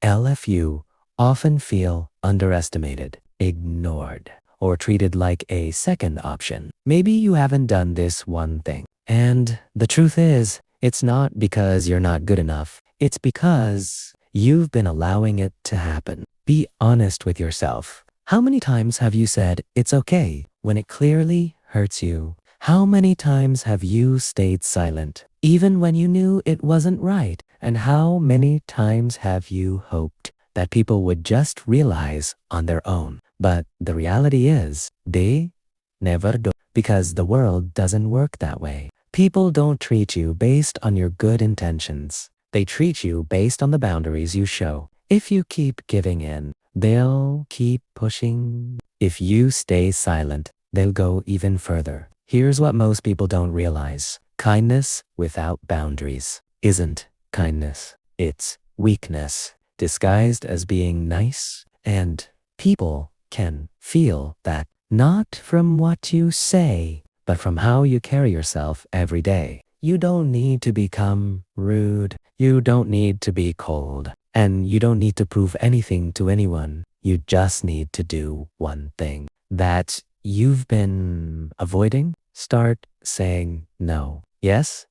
LFU often feel underestimated, ignored, or treated like a second option. Maybe you haven't done this one thing. And the truth is, it's not because you're not good enough. It's because you've been allowing it to happen. Be honest with yourself. How many times have you said it's okay when it clearly hurts you? How many times have you stayed silent even when you knew it wasn't right? And how many times have you hoped that people would just realize on their own? But the reality is, they never do, because the world doesn't work that way. People don't treat you based on your good intentions. They treat you based on the boundaries you show. If you keep giving in, they'll keep pushing. If you stay silent, they'll go even further. Here's what most people don't realize. Kindness without boundaries isn't kindness. It's weakness disguised as being nice. And people can feel that not from what you say, but from how you carry yourself every day. You don't need to become rude. You don't need to be cold. And you don't need to prove anything to anyone. You just need to do one thing that you've been avoiding. Start saying no. Yes,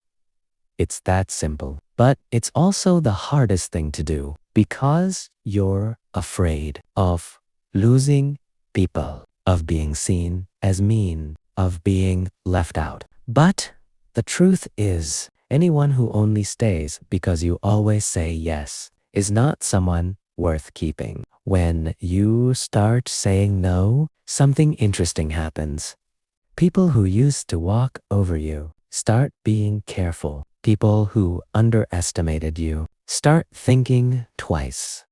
it's that simple. But it's also the hardest thing to do because you're afraid of losing people, of being seen as mean, of being left out. But the truth is, anyone who only stays because you always say yes is not someone worth keeping. When you start saying no, something interesting happens. People who used to walk over you start being careful. People who underestimated you start thinking twice.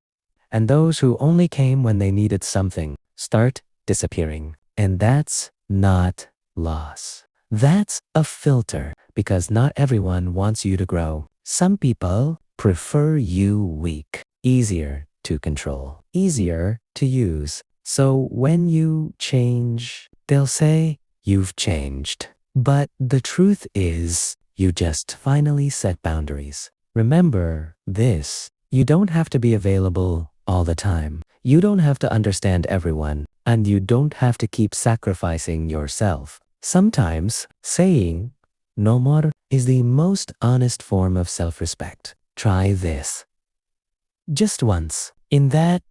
And those who only came when they needed something start disappearing. And that's not loss. That's a filter, because not everyone wants you to grow. Some people prefer you weak, easier to control, easier to use. So when you change, they'll say, "You've changed." But the truth is, you just finally set boundaries. Remember this, you don't have to be available all the time. You don't have to understand everyone, and you don't have to keep sacrificing yourself. Sometimes saying no more is the most honest form of self-respect. Try this. Just once, in that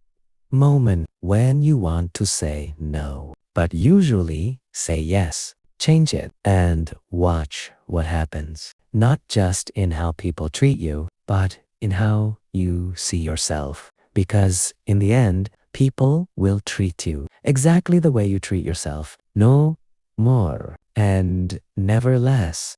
moment when you want to say no, but usually say yes. Change it and watch what happens. Not just in how people treat you, but in how you see yourself. Because in the end, people will treat you exactly the way you treat yourself. No more and never less.